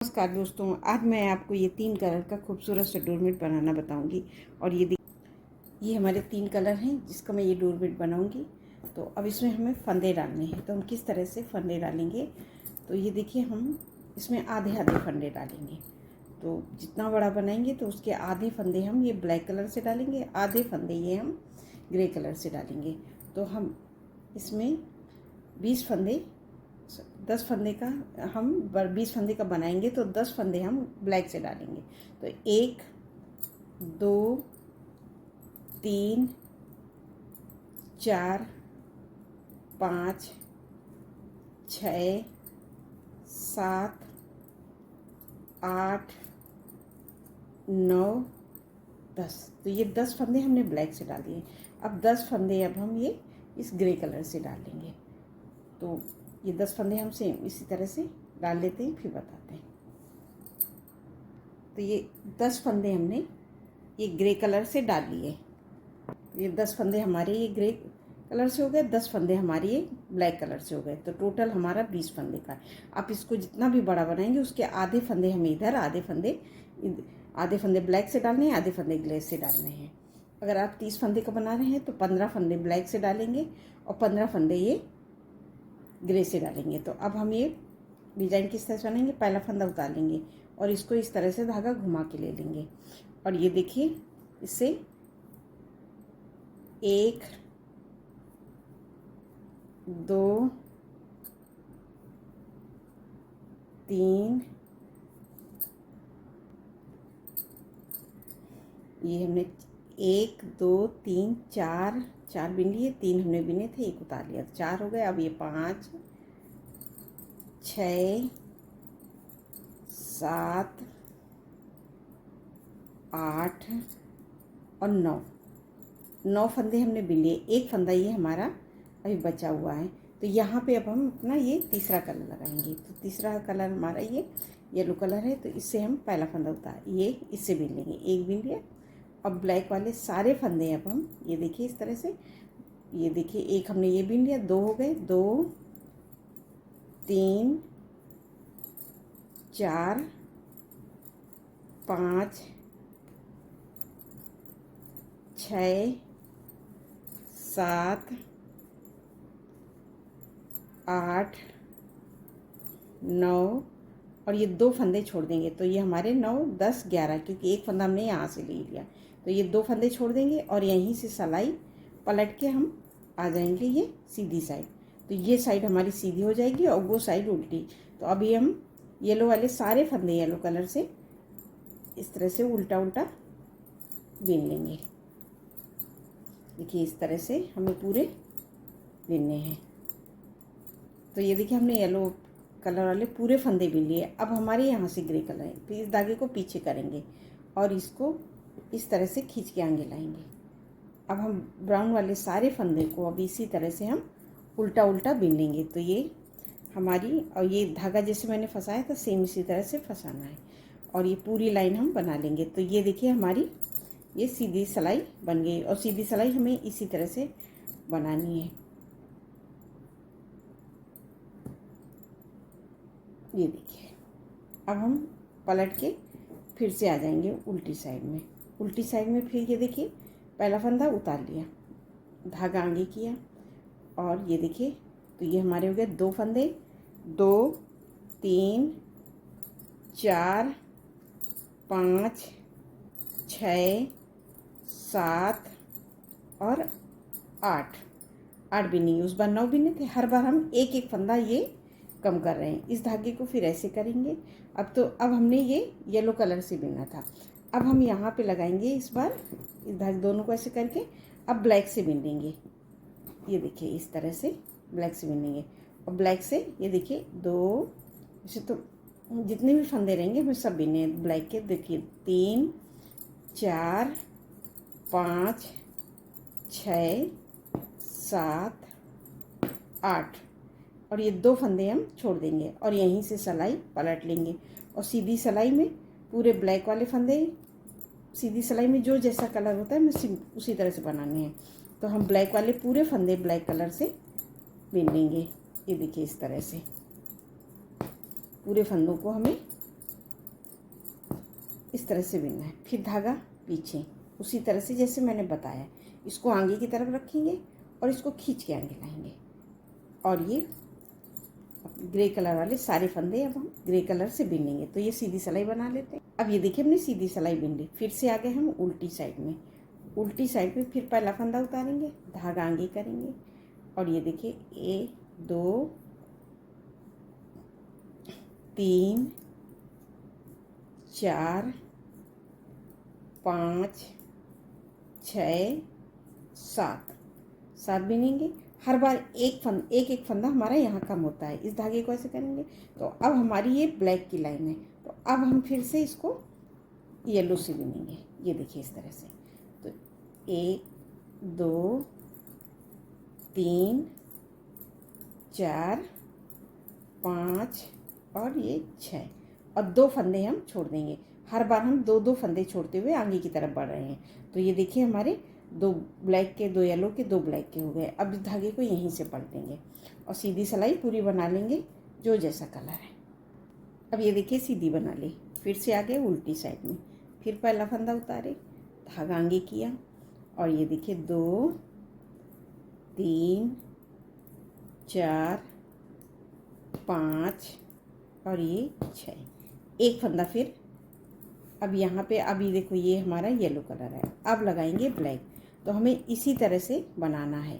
नमस्कार दोस्तों, आज मैं आपको ये 3 कलर का खूबसूरत सा डोरमेट बनाना बताऊंगी। और ये हमारे 3 कलर हैं जिसका मैं ये डोरमेट बनाऊंगी। तो अब इसमें हमें फंदे डालने हैं। तो हम किस तरह से फंदे डालेंगे, तो ये देखिए, हम इसमें आधे आधे फंदे डालेंगे। तो जितना बड़ा बनाएंगे तो उसके आधे फंदे हम ये ब्लैक कलर से डालेंगे, आधे फंदे ये हम ग्रे कलर से डालेंगे। तो हम इसमें 20 फंदे 10 फंदे का हम 20 फंदे का बनाएंगे, तो 10 फंदे हम ब्लैक से डालेंगे। तो 1 2 3 4 5 6 7 8 9 10। तो ये 10 फंदे हमने ब्लैक से डाल दिए। अब 10 फंदे अब हम ये इस ग्रे कलर से डाल लेंगे। तो ये 10 फंदे हम सेम इसी तरह से डाल लेते हैं, फिर बताते हैं। तो ये 10 फंदे हमने ये ग्रे कलर से डाल लिए। ये 10 फंदे हमारे ये ग्रे कलर से हो गए, 10 फंदे हमारे ये ब्लैक कलर से हो गए। तो टोटल हमारा 20 फंदे का है। आप इसको जितना भी बड़ा बनाएंगे उसके आधे फंदे हमें इधर, आधे फंदे ब्लैक से डालने हैं, आधे फंदे ग्रे से डालने हैं। अगर आप 30 फंदे का बना रहे हैं तो 15 फंदे ब्लैक से डालेंगे और 15 फंदे ये ग्रे से डालेंगे। तो अब हम ये डिज़ाइन किस तरह से बनाएंगे, पहला फंदा उतार लेंगे और इसको इस तरह से धागा घुमा के ले लेंगे। और ये देखिए, इससे 1 2 3 ये हमने 1 2 3 4 बिन लिए, 3 हमने बिने थे, 1 उतार लिया, 4 हो गए। अब ये 5 6 7 8 और 9 फंदे हमने बिन लिए। एक फंदा ये हमारा अभी बचा हुआ है। तो यहाँ पे अब हम अपना ये तीसरा कलर लगाएंगे। तो तीसरा कलर हमारा ये येलो कलर है। तो इससे हम पहला फंदा ये इससे बिन लेंगे, एक बिन लिया। अब ब्लैक वाले सारे फंदे अब हम ये देखिए इस तरह से, ये देखिए, एक हमने ये बिन लिया, 2 हो गए, 2 3 4 5 6 7 8 9 और ये 2 फंदे छोड़ देंगे। तो ये हमारे 9 10 11, क्योंकि एक फंदा हमने यहाँ से ले लिया। तो ये 2 फंदे छोड़ देंगे और यहीं से सिलाई पलट के हम आ जाएंगे ये सीधी साइड। तो ये साइड हमारी सीधी हो जाएगी और वो साइड उल्टी। तो अभी हम येलो वाले सारे फंदे येलो कलर से इस तरह से उल्टा उल्टा बीन लेंगे। देखिए, इस तरह से हमें पूरे बीनने हैं। तो ये देखिए, हमने येलो कलर वाले पूरे फंदे बीन लिए। अब हमारे यहाँ से ग्रे कलर है, तो इस धागे को पीछे करेंगे और इसको इस तरह से खींच के आगे लाएंगे। अब हम ब्राउन वाले सारे फंदे को अब इसी तरह से हम उल्टा उल्टा बीन लेंगे। तो ये हमारी, और ये धागा जैसे मैंने फंसाया था सेम इसी तरह से फंसाना है और ये पूरी लाइन हम बना लेंगे। तो ये देखिए, हमारी ये सीधी सिलाई बन गई। और सीधी सिलाई हमें इसी तरह से बनानी है। ये देखिए, अब हम पलट के फिर से आ जाएंगे उल्टी साइड में। उल्टी साइड में फिर ये देखिए, पहला फंदा उतार लिया, धागा आगे किया और ये देखिए, तो ये हमारे हो गए 2 फंदे, 2 3 4 5 6 7 और 8 बिनी। उस बार 9 बिने थे। हर बार हम एक एक फंदा ये कम कर रहे हैं। इस धागे को फिर ऐसे करेंगे। अब हमने ये येलो कलर से बिना था। अब हम यहाँ पे लगाएंगे इस बार इस धागे दोनों को ऐसे करके। अब ब्लैक से बिन लेंगे। ये देखिए, इस तरह से ब्लैक से बिन लेंगे और ब्लैक से ये देखिए 2, वैसे तो जितने भी फंदे रहेंगे हमें सब बिने ब्लैक के। देखिए, 3 4 5 6 7 8 और ये 2 फंदे हम छोड़ देंगे और यहीं से सिलाई पलट लेंगे। और सीधी सिलाई में पूरे ब्लैक वाले फंदे, सीधी सिलाई में जो जैसा कलर होता है हमें उसी तरह से बनाने हैं। तो हम ब्लैक वाले पूरे फंदे ब्लैक कलर से बिन लेंगे। ये देखिए, इस तरह से पूरे फंदों को हमें इस तरह से बिनना है। फिर धागा पीछे उसी तरह से जैसे मैंने बताया, इसको आगे की तरफ रखेंगे और इसको खींच के आगे लाएंगे। और ये ग्रे कलर वाले सारे फंदे अब हम ग्रे कलर से बिनेंगे। तो ये सीधी सिलाई बना लेते हैं। अब ये देखिए हमने सीधी सिलाई बिन ली। फिर से आगे हम उल्टी साइड में, उल्टी साइड में फिर पहला फंदा उतारेंगे, धागा आगे करेंगे और ये देखिए 1 2 3 4 5 6 7 बिनेंगे। हर बार एक फंदा हमारा यहाँ कम होता है। इस धागे को ऐसे करेंगे। तो अब हमारी ये ब्लैक की लाइन है, तो अब हम फिर से इसको येलो से बिनेंगे। ये देखिए इस तरह से। तो 1 2 3 4 5 और ये 6 और 2 फंदे हम छोड़ देंगे। हर बार हम 2 फंदे छोड़ते हुए आगे की तरफ बढ़ रहे हैं। तो ये देखिए हमारे 2 ब्लैक के, 2 येलो के, 2 ब्लैक के हो गए। अब इस धागे को यहीं से पलटेंगे और सीधी सिलाई पूरी बना लेंगे जो जैसा कलर है। अब ये देखिए सीधी बना ली। फिर से आगे उल्टी साइड में, फिर पहला फंदा उतारे, धागा आगे किया और ये देखिए 2 3 4 5 और ये 6, एक फंदा फिर। अब यहाँ पे अभी देखो ये हमारा येलो कलर है। अब लगाएंगे ब्लैक। तो हमें इसी तरह से बनाना है।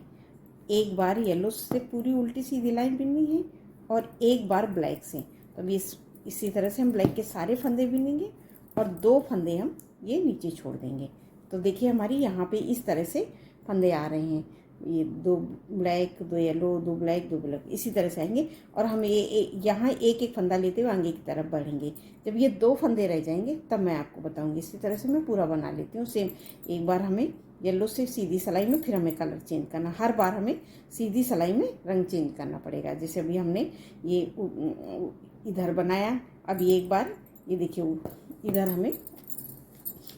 एक बार येलो से पूरी उल्टी सीधी लाइन बिननी है और एक बार ब्लैक से। तो अभी इसी तरह से हम ब्लैक के सारे फंदे बिनेंगे और 2 फंदे हम ये नीचे छोड़ देंगे। तो देखिए हमारी यहाँ पे इस तरह से फंदे आ रहे हैं। ये 2 ब्लैक, 2 येलो, 2 ब्लैक, 2 ब्लैक, इसी तरह से आएंगे। और हम यहाँ एक फंदा लेते हुए आगे की तरफ बढ़ेंगे। जब ये 2 फंदे रह जाएंगे तब मैं आपको बताऊंगी। इसी तरह से मैं पूरा बना लेती हूँ सेम। एक बार हमें येलो से सीधी सिलाई में, फिर हमें कलर चेंज करना। हर बार हमें सीधी सिलाई में रंग चेंज करना पड़ेगा। जैसे अभी हमने ये इधर बनाया, अब ये एक बार ये देखिए इधर हमें,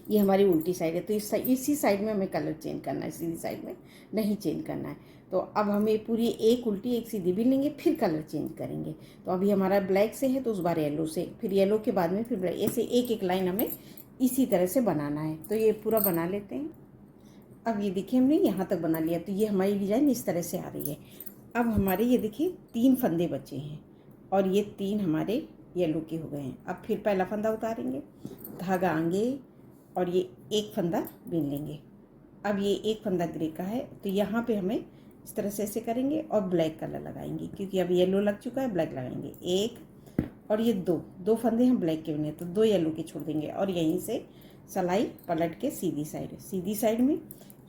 ये हमारी उल्टी साइड है तो इसी साइड में हमें कलर चेंज करना है, सीधी साइड में नहीं चेंज करना है। तो अब हमें पूरी एक उल्टी एक सीधी भी लेंगे, फिर कलर चेंज करेंगे। तो अभी हमारा ब्लैक से है तो उस बार येलो से, फिर येलो के बाद में फिर ब्लैक, ऐसे एक लाइन हमें इसी तरह से बनाना है। तो ये पूरा बना लेते हैं। अब ये देखिए हमने यहाँ तक बना लिया। तो ये हमारी डिज़ाइन इस तरह से आ रही है। अब हमारे ये देखिए 3 फंदे बचे हैं और ये 3 हमारे येलो के हो गए हैं। अब फिर पहला फंदा उतारेंगे, धागा आगे और ये एक फंदा बिन लेंगे। अब ये एक फंदा ग्रे का है तो यहाँ पे हमें इस तरह से ऐसे करेंगे और ब्लैक कलर लगाएंगे, क्योंकि अब येलो लग चुका है, ब्लैक लगाएंगे। 1 और ये 2 फंदे हम ब्लैक के बने तो 2 येलो के छोड़ देंगे और यहीं से सिलाई पलट के सीधी साइड में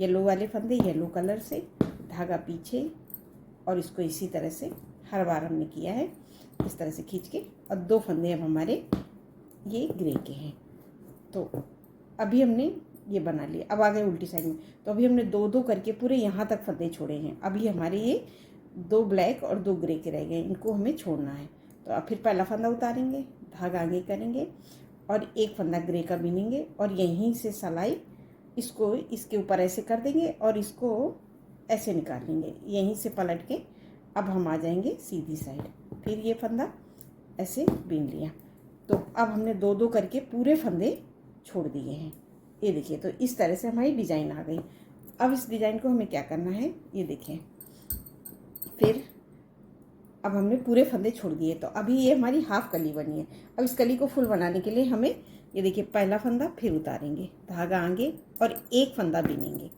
येलो वाले फंदे येलो कलर से, धागा पीछे और इसको इसी तरह से हर बार हमने किया है इस तरह से खींच के। और 2 फंदे अब हमारे ये ग्रे के हैं। तो अभी हमने ये बना लिया। अब आ गए उल्टी साइड में। तो अभी हमने 2 करके पूरे यहाँ तक फंदे छोड़े हैं। अभी हमारे ये 2 ब्लैक और 2 ग्रे के रह गए, इनको हमें छोड़ना है। तो अब फिर पहला फंदा उतारेंगे, धागा आगे करेंगे और एक फंदा ग्रे का बिनेंगे और यहीं से सिलाई इसको इसके ऊपर ऐसे कर देंगे और इसको ऐसे निकाल लेंगे यहीं से पलट के। अब हम आ जाएंगे सीधी साइड, फिर ये फंदा ऐसे बिन लिया। तो अब हमने 2 करके पूरे फंदे छोड़ दिए हैं। ये देखिए, तो इस तरह से हमारी डिज़ाइन आ गई। अब इस डिज़ाइन को हमें क्या करना है, ये देखें। फिर अब हमने पूरे फंदे छोड़ दिए तो अभी ये हमारी हाफ कली बनी है। अब इस कली को फुल बनाने के लिए हमें ये देखिए पहला फंदा फिर उतारेंगे, धागा आगे और एक फंदा बिनेंगे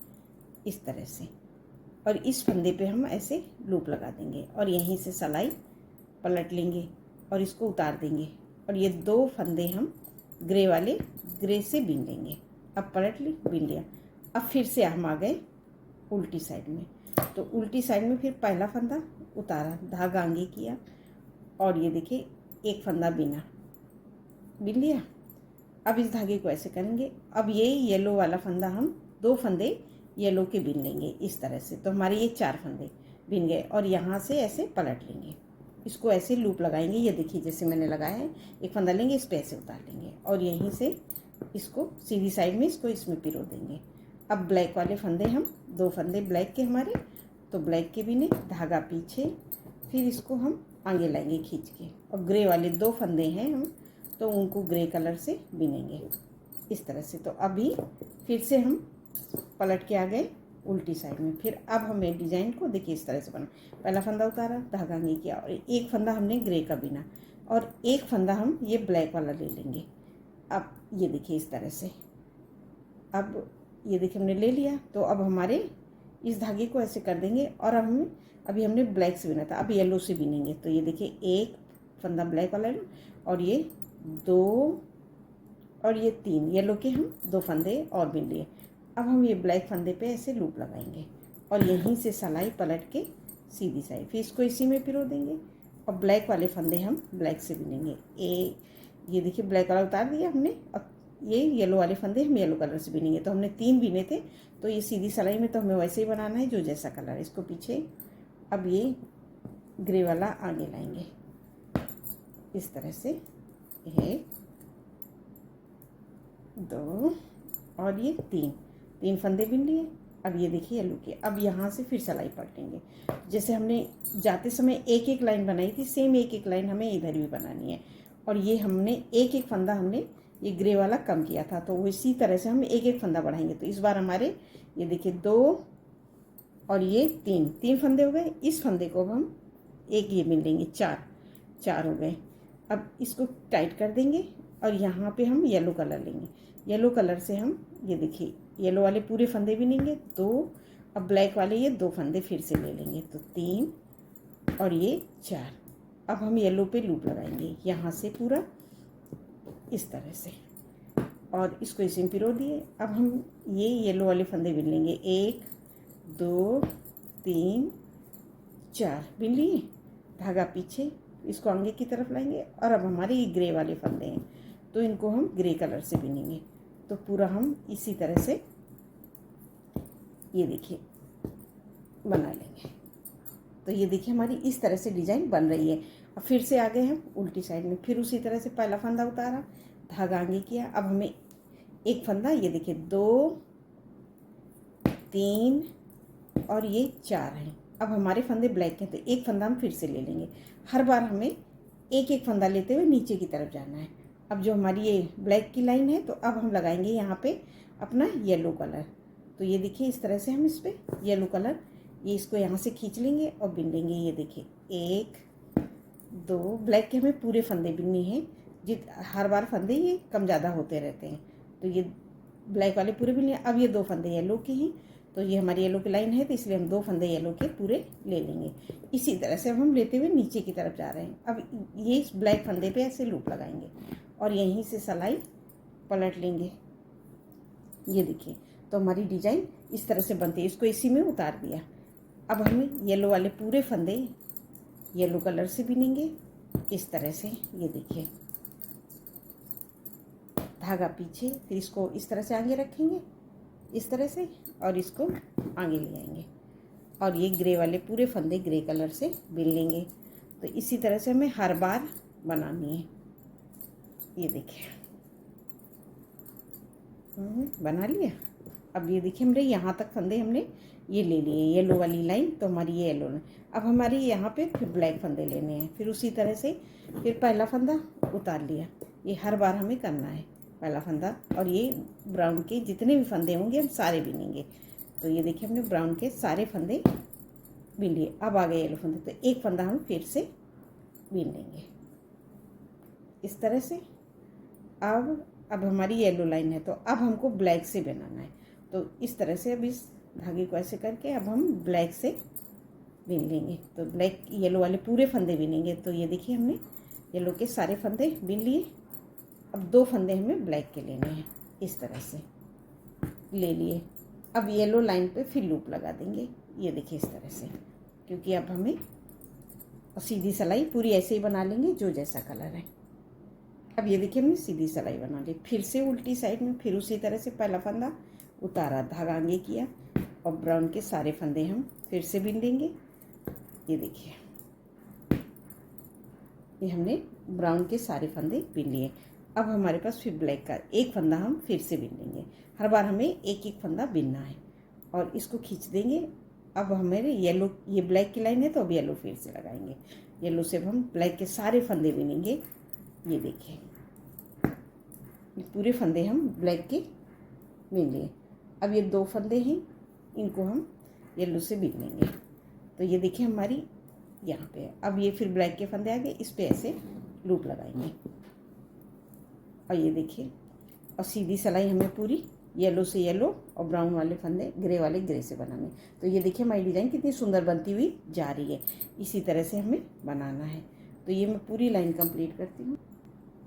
इस तरह से और इस फंदे पे हम ऐसे लूप लगा देंगे और यहीं से सिलाई पलट लेंगे और इसको उतार देंगे और ये 2 फंदे हम ग्रे से बिन लेंगे। अब पलट ली, बिन लिया। अब फिर से हम आ गए उल्टी साइड में। तो उल्टी साइड में फिर पहला फंदा उतारा, धागा आगे किया और ये देखिए एक फंदा बिन लिया। अब इस धागे को ऐसे करेंगे। अब ये येलो वाला फंदा हम 2 फंदे येलो के बिन लेंगे इस तरह से। तो हमारे ये 4 फंदे बिन गए और यहाँ से ऐसे पलट लेंगे, इसको ऐसे लूप लगाएंगे। ये देखिए जैसे मैंने लगाया है, एक फंदा लेंगे, इस पे ऐसे उतार लेंगे और यहीं से इसको सीधी साइड में इसको इसमें पिरो देंगे। अब ब्लैक वाले फंदे हम 2 फंदे ब्लैक के हमारे, तो ब्लैक के बिने, धागा पीछे, फिर इसको हम आगे लाएंगे खींच के। और ग्रे वाले 2 फंदे हैं हम, तो उनको ग्रे कलर से बिनेंगे। इस तरह से। तो अभी फिर से हम पलट के आ गए उल्टी साइड में। फिर अब हमें डिजाइन को देखिए इस तरह से बना, पहला फंदा उतारा, धागा आगे किया, और एक फंदा हमने ग्रे का बिना, और एक फंदा हम ये ब्लैक वाला ले लेंगे। अब ये देखिए इस तरह से, अब ये देखिए हमने ले लिया। तो अब हमारे इस धागे को ऐसे कर देंगे, और अब हमें अभी हमने ब्लैक से बिना था, अब येलो से बिनेंगे। तो ये देखिए एक फंदा ब्लैक वाला है, और ये 2 और ये 3 येलो के हम 2 फंदे और बिन लिए। अब हम ये ब्लैक फंदे पे ऐसे लूप लगाएंगे, और यहीं से सिलाई पलट के सीधी साइड, फिर इसको इसी में पिरो देंगे, और ब्लैक वाले फंदे हम ब्लैक से बिनेंगे। ये देखिए ब्लैक वाला उतार दिया हमने, अब ये येलो वाले फंदे हम येलो कलर से बिनेंगे। तो हमने 3 बिने थे, तो ये सीधी सिलाई में तो हमें वैसे ही बनाना है जो जैसा कलर है। इसको पीछे, अब ये ग्रे वाला आगे लाएंगे इस तरह से, 1 2 और ये 3 फंदे बिन लिए। अब ये देखिए येलो के, अब यहाँ से फिर सिलाई पलटेंगे। जैसे हमने जाते समय एक एक लाइन बनाई थी, सेम एक एक लाइन हमें इधर भी बनानी है। और ये हमने एक एक फंदा हमने ये ग्रे वाला कम किया था, तो इसी तरह से हम एक एक फंदा बढ़ाएंगे। तो इस बार हमारे ये देखिए 2 और ये 3 फंदे हो गए। इस फंदे को अब हम एक ये बिन लेंगे, 4 हो गए। अब इसको टाइट कर देंगे, और यहाँ पे हम येलो कलर लेंगे। येलो कलर से हम ये देखिए येलो वाले पूरे फंदे बिनेंगे 2, अब ब्लैक वाले ये 2 फंदे फिर से ले लेंगे, तो 3 और ये 4। अब हम येलो पे लूप लगाएंगे यहाँ से पूरा इस तरह से, और इसको इसी में पिरो दिए। अब हम ये येलो वाले फंदे बिन लेंगे, 1 2 3 4 बिन लिए, धागा पीछे, इसको आगे की तरफ लाएंगे। और अब हमारे ये ग्रे वाले फंदे हैं, तो इनको हम ग्रे कलर से बिनेंगे। तो पूरा हम इसी तरह से ये देखिए बना लेंगे। तो ये देखिए हमारी इस तरह से डिजाइन बन रही है। अब फिर से आ गए हम उल्टी साइड में, फिर उसी तरह से पहला फंदा उतारा, धागा आगे किया। अब हमें एक फंदा, ये देखिए 2 3 और ये 4 हैं। अब हमारे फंदे ब्लैक हैं, तो एक फंदा हम फिर से ले लेंगे। हर बार हमें एक एक फंदा लेते हुए नीचे की तरफ जाना है। अब जो हमारी ये ब्लैक की लाइन है, तो अब हम लगाएंगे यहाँ पे अपना येलो कलर। तो ये देखिए इस तरह से हम इस पर येलो कलर, ये इसको यहाँ से खींच लेंगे और बिन लेंगे। ये देखिए 1 2 ब्लैक के हमें पूरे फंदे बिनने हैं, हर बार फंदे ये कम ज़्यादा होते रहते हैं। तो ये ब्लैक वाले पूरे बिन लिए। अब ये 2 फंदे येलो के हैं, तो ये हमारी येलो की लाइन है, तो इसलिए हम 2 फंदे येलो के पूरे ले लेंगे। इसी तरह से अब हम लेते हुए नीचे की तरफ जा रहे हैं। अब ये इस ब्लैक फंदे पे ऐसे लूप लगाएंगे, और यहीं से सिलाई पलट लेंगे। ये देखिए, तो हमारी डिजाइन इस तरह से बनती है। इसको इसी में उतार दिया। अब हमें येलो वाले पूरे फंदे येलो कलर से बिनेंगे इस तरह से। ये देखिए धागा पीछे, फिर इसको इस तरह से आगे रखेंगे इस तरह से, और इसको आगे ले आएंगे, और ये ग्रे वाले पूरे फंदे ग्रे कलर से बिन लेंगे। तो इसी तरह से हमें हर बार बनानी है। ये देखिए बना लिया। अब ये देखिए हमने यहाँ तक फंदे हमने ये ले लिए, येलो वाली लाइन, तो हमारी ये येलो लाइन। अब हमारी यहाँ पे फिर ब्लैक फंदे लेने हैं। फिर उसी तरह से फिर पहला फंदा उतार लिया। ये हर बार हमें करना है, पहला फंदा, और ये ब्राउन के जितने भी फंदे होंगे हम सारे बिनेंगे। तो ये देखिए हमने ब्राउन के सारे फंदे बिन लिए। अब आ गए येलो फंदे, तो एक फंदा हम फिर से बिन लेंगे इस तरह से। अब हमारी येलो लाइन है, तो अब हमको ब्लैक से बनाना है। तो इस तरह से अब इस धागे को ऐसे करके अब हम ब्लैक से बिन लेंगे। तो ब्लैक येलो वाले पूरे फंदे बिनेंगे। तो ये देखिए हमने येलो के सारे फंदे बिन लिए। अब 2 फंदे हमें ब्लैक के लेने हैं, इस तरह से ले लिए। अब येलो लाइन पे फिर लूप लगा देंगे, ये देखिए इस तरह से, क्योंकि अब हमें सीधी सिलाई पूरी ऐसे ही बना लेंगे जो जैसा कलर है। अब ये देखिए हमने सीधी सिलाई बना ली। फिर से उल्टी साइड में, फिर उसी तरह से पहला फंदा उतारा, धागा आगे किया, और ब्राउन के सारे फंदे हम फिर से बिन लेंगे। ये देखिए ये हमने ब्राउन के सारे फंदे बिन लिए। अब हमारे पास फिर ब्लैक का एक फंदा हम फिर से बिन लेंगे। हर बार हमें एक एक फंदा बिनना है, और इसको खींच देंगे। अब हमारे येलो, ये ब्लैक की लाइन है, तो अब येलो फिर से लगाएंगे। येलो से हम ब्लैक के सारे फंदे बिनेंगे। ये देखिए पूरे फंदे हम ब्लैक के बीन लिए। अब ये 2 फंदे हैं, इनको हम येलो से बीन लेंगे। तो ये देखिए हमारी यहाँ पे है। अब ये फिर ब्लैक के फंदे आ गए, इस पे ऐसे लूप लगाएंगे और ये देखिए, और सीधी सिलाई हमें पूरी येलो से येलो और ब्राउन वाले फंदे ग्रे वाले ग्रे से बनाने। तो ये देखिए हमारी डिज़ाइन कितनी सुंदर बनती हुई जा रही है। इसी तरह से हमें बनाना है। तो ये मैं पूरी लाइन कंप्लीट करती हूँ।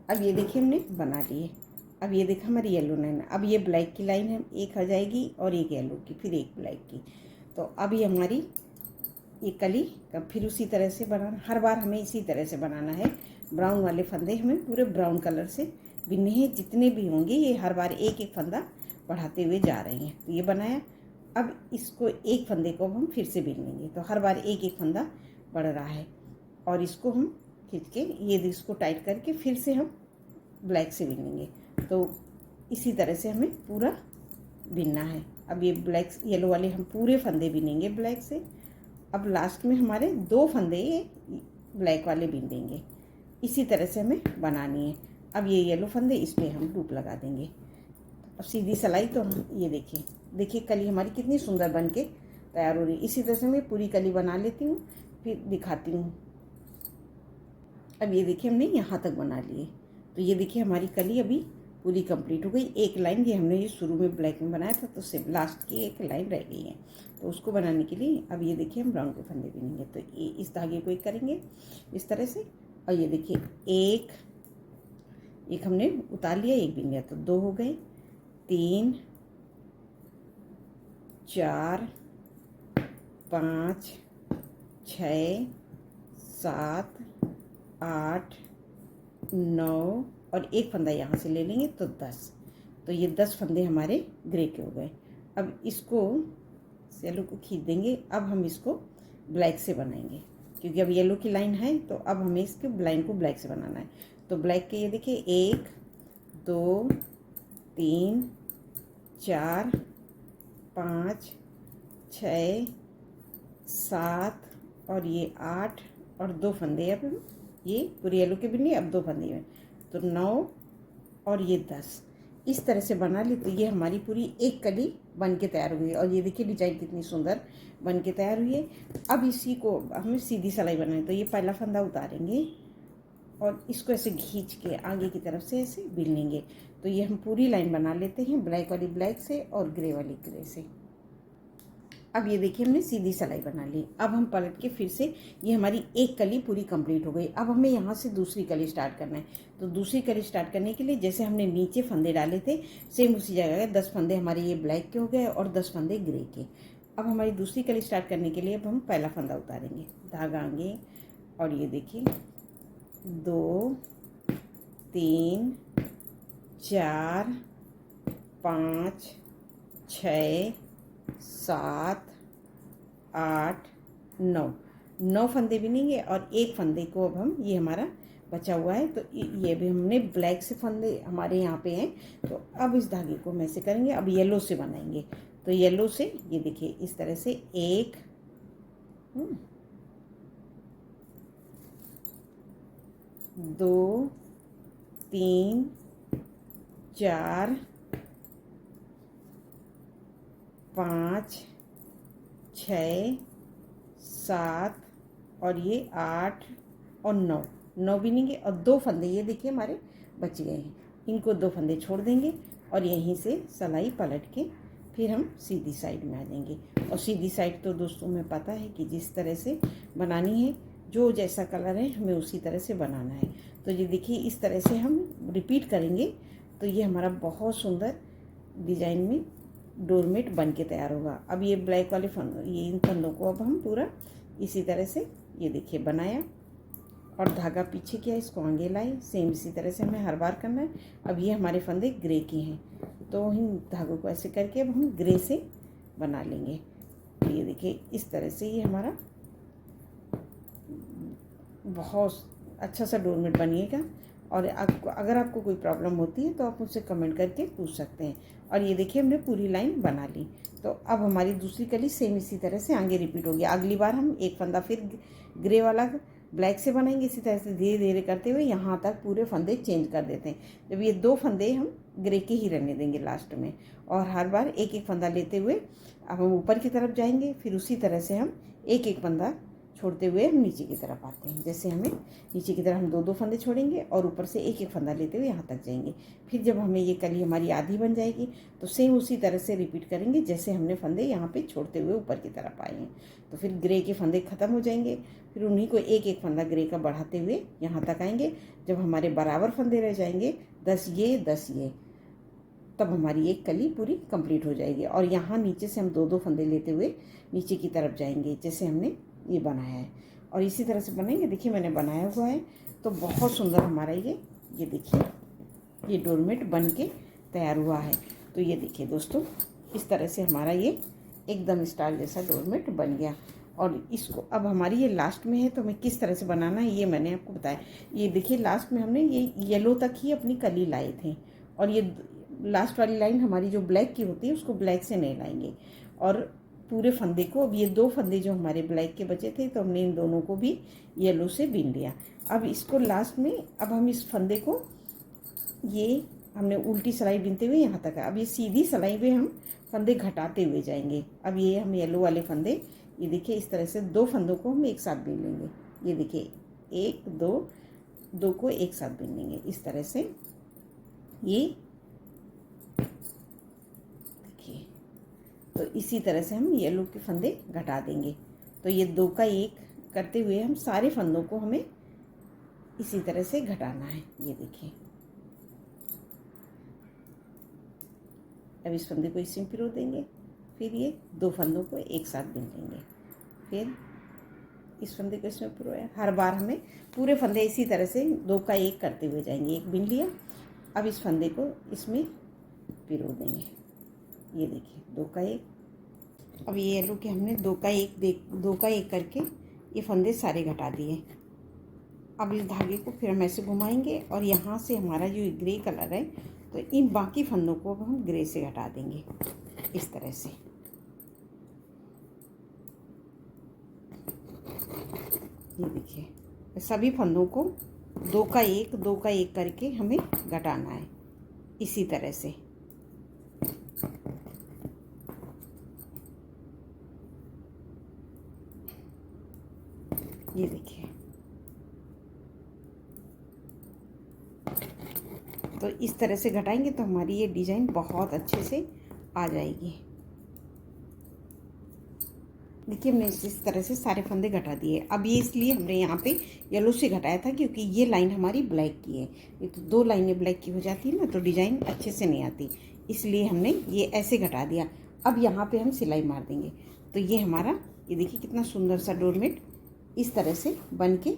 अब ये देखिए हमने बना लिए। अब ये देखा हमारी येलो लाइन। अब ये ब्लैक की लाइन है, एक आ जाएगी और एक येलो की, फिर एक ब्लैक की। तो अब ये हमारी ये कली फिर उसी तरह से बनाना, हर बार हमें इसी तरह से बनाना है। ब्राउन वाले फंदे हमें पूरे ब्राउन कलर से बिनने हैं, जितने भी होंगे ये हर बार एक एक फंदा बढ़ाते हुए जा रहे हैं। तो ये बनाया। अब इसको एक फंदे को हम फिर से बिन लेंगे। तो हर बार एक एक फंदा बढ़ रहा है और इसको हम खींच के ये इसको टाइट करके फिर से हम ब्लैक से बिन लेंगे। तो इसी तरह से हमें पूरा बिनना है। अब ये ब्लैक येलो वाले हम पूरे फंदे बिनेंगे ब्लैक से। अब लास्ट में हमारे 2 फंदे ये ब्लैक वाले बिन देंगे। इसी तरह से हमें बनानी है। अब ये येलो फंदे इस पर हम लूप लगा देंगे। अब सीधी सिलाई तो हम ये देखिए कली हमारी कितनी सुंदर बन के तैयार हो रही है। इसी तरह से मैं पूरी कली बना लेती हूँ, फिर दिखाती हूँ। अब ये देखिए हमने यहाँ तक बना लिए। तो ये देखिए हमारी कली अभी पूरी कंप्लीट हो गई। एक लाइन ये हमने ये शुरू में ब्लैक में बनाया था, तो सिर्फ लास्ट की एक लाइन रह गई है। तो उसको बनाने के लिए अब ये देखिए हम ब्राउन के फंदे बिनेंगे। तो ये इस धागे को एक करेंगे इस तरह से, और ये देखिए एक हमने उतार लिया, एक बिन लिया, तो 2 हो गए, 3 4 5 6 7 8 9 और एक फंदा यहाँ से ले लेंगे तो 10। तो ये 10 फंदे हमारे ग्रे के हो गए। अब इसको येलो को खींच देंगे। अब हम इसको ब्लैक से बनाएंगे, क्योंकि अब येलो की लाइन है तो अब हमें इसके लाइन को ब्लैक से बनाना है। तो ब्लैक के ये देखिए 1 2 3 4 5 6 7 और ये 8 और 2 फंदे। अब ये पूरी येलो के भी नहीं, अब 2 फंदे हैं, तो 9 और ये 10। इस तरह से बना ली तो ये हमारी पूरी एक कली बन के तैयार हुई है। और ये देखिए डिजाइन कितनी सुंदर बन के तैयार हुई है। अब इसी को हमें सीधी सिलाई बनानी। तो ये पहला फंदा उतारेंगे और इसको ऐसे खींच के आगे की तरफ से ऐसे बिन लेंगे। तो ये हम पूरी लाइन बना लेते हैं, ब्लैक वाली ब्लैक से और ग्रे वाली ग्रे से। अब ये देखिए हमने सीधी सिलाई बना ली। अब हम पलट के फिर से, ये हमारी एक कली पूरी कंप्लीट हो गई। अब हमें यहाँ से दूसरी कली स्टार्ट करना है। तो दूसरी कली स्टार्ट करने के लिए जैसे हमने नीचे फंदे डाले थे, सेम उसी जगह 10 फंदे हमारे ये ब्लैक के हो गए और 10 फंदे ग्रे के। अब हमारी दूसरी कली स्टार्ट करने के लिए अब हम पहला फंदा उतारेंगे, धागा आगे, और ये देखिए 2 3 4 5 6 7 8 9 फंदे बिनेंगे और एक फंदे को अब हम, ये हमारा बचा हुआ है, तो ये भी हमने ब्लैक से फंदे हमारे यहाँ पे हैं। तो अब इस धागे को हम ऐसे करेंगे, अब येलो से बनाएंगे। तो येलो से ये देखिए इस तरह से 1 2 3 4 5 6 7 और ये 8 और 9 बिनेंगे और 2 फंदे ये देखिए हमारे बच गए हैं। इनको 2 फंदे छोड़ देंगे और यहीं से सिलाई पलट के फिर हम सीधी साइड में आ जाएंगे। और सीधी साइड तो दोस्तों में पता है कि जिस तरह से बनानी है, जो जैसा कलर है हमें उसी तरह से बनाना है। तो ये देखिए इस तरह से हम रिपीट करेंगे तो ये हमारा बहुत सुंदर डिजाइन में डोरमेट बन के तैयार होगा। अब ये ब्लैक वाले ये इन फंदों को अब हम पूरा इसी तरह से ये देखिए बनाया और धागा पीछे किया, इसको आगे लाए। सेम इसी तरह से हमें हर बार करना है। अब ये हमारे फंदे ग्रे के हैं, तो इन धागों को ऐसे करके अब हम ग्रे से बना लेंगे। तो ये देखिए इस तरह से ये हमारा बहुत अच्छा सा डोरमेट बनिएगा। और अगर आपको कोई प्रॉब्लम होती है तो आप मुझसे कमेंट करके पूछ सकते हैं। और ये देखिए हमने पूरी लाइन बना ली। तो अब हमारी दूसरी कली सेम इसी तरह से आगे रिपीट होगी। अगली बार हम एक फंदा फिर ग्रे वाला ब्लैक से बनाएंगे इसी तरह से धीरे धीरे करते हुए यहाँ तक पूरे फंदे चेंज कर देते हैं। जब ये 2 फंदे हम ग्रे के ही रहने देंगे लास्ट में, और हर बार एक एक फंदा लेते हुए अब हम ऊपर की तरफ जाएंगे। फिर उसी तरह से हम एक एक फंदा छोड़ते हुए हम नीचे की तरफ आते हैं। जैसे हमें नीचे की तरफ हम 2 फंदे छोड़ेंगे और ऊपर से एक एक फंदा लेते हुए यहाँ तक जाएंगे। फिर जब हमें ये कली हमारी आधी बन जाएगी तो सेम उसी तरह से रिपीट करेंगे जैसे हमने फंदे यहाँ पे छोड़ते हुए ऊपर की तरफ आए हैं। तो फिर ग्रे के फंदे ख़त्म हो जाएंगे, फिर उन्हीं को एक एक फंदा ग्रे का बढ़ाते हुए यहाँ तक आएंगे। जब हमारे बराबर फंदे रह जाएंगे 10 ये 10 ये, तब हमारी एक कली पूरी कंप्लीट हो जाएगी। और यहाँ नीचे से हम 2 फंदे लेते हुए नीचे की तरफ जाएंगे जैसे हमने ये बनाया है, और इसी तरह से बनाएंगे। देखिए मैंने बनाया हुआ है तो बहुत सुंदर हमारा ये देखिए ये डोरमेट बन के तैयार हुआ है। तो ये देखिए दोस्तों, इस तरह से हमारा ये एकदम स्टाइल जैसा डोरमेट बन गया। और इसको अब हमारी ये लास्ट में है तो हमें किस तरह से बनाना है ये मैंने आपको बताया। ये देखिए लास्ट में हमने ये येलो तक ही अपनी कली लाए थे, और ये लास्ट वाली लाइन हमारी जो ब्लैक की होती है उसको ब्लैक से नहीं लाएंगे। और पूरे फंदे को, अब ये 2 फंदे जो हमारे ब्लैक के बचे थे तो हमने इन दोनों को भी येलो से बीन लिया। अब इसको लास्ट में अब हम इस फंदे को ये हमने उल्टी सिलाई बीनते हुए यहाँ तक है। अब ये सीधी सिलाई में हम फंदे घटाते हुए जाएंगे। अब ये हम येलो वाले फंदे, ये देखिए इस तरह से 2 फंदों को हम एक साथ बीन लेंगे। ये देखिए 1 2 को एक साथ बीन लेंगे इस तरह से। ये देखिए, तो इसी तरह से हम येलो के फंदे घटा देंगे। तो ये 2 का 1 करते हुए हम सारे फंदों को हमें इसी तरह से घटाना है। ये देखिए, अब इस फंदे को इसमें पिरो देंगे, फिर ये 2 फंदों को एक साथ बीन लेंगे, फिर इस फंदे को इसमें पिरोया। हर बार हमें पूरे फंदे इसी तरह से 2 का 1 करते हुए जाएंगे। एक बीन लिया, अब इस फंदे को इसमें पिरो देंगे। ये देखिए 2 का 1। अब ये येलो के हमने 2 का 1 करके ये फंदे सारे घटा दिए। अब इस धागे को फिर हम ऐसे घुमाएंगे और यहाँ से हमारा जो ग्रे कलर है तो इन बाकी फंदों को अब हम ग्रे से घटा देंगे इस तरह से। ये देखिए सभी फंदों को 2 का 1 करके हमें घटाना है इसी तरह से। ये देखिए, तो इस तरह से घटाएंगे तो हमारी ये डिज़ाइन बहुत अच्छे से आ जाएगी। देखिए हमने इस तरह से सारे फंदे घटा दिए। अब ये इसलिए हमने यहाँ पे येलो से घटाया था क्योंकि ये लाइन हमारी ब्लैक की है। ये तो 2 लाइनें ब्लैक की हो जाती है ना तो डिज़ाइन अच्छे से नहीं आती, इसलिए हमने ये ऐसे घटा दिया। अब यहाँ पे हम सिलाई मार देंगे तो ये हमारा, ये देखिए कितना सुंदर सा डोरमेट इस तरह से बन के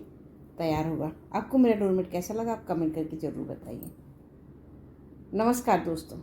तैयार होगा। आपको मेरा डोरमेट कैसा लगा आप कमेंट करके ज़रूर बताइए। नमस्कार दोस्तों।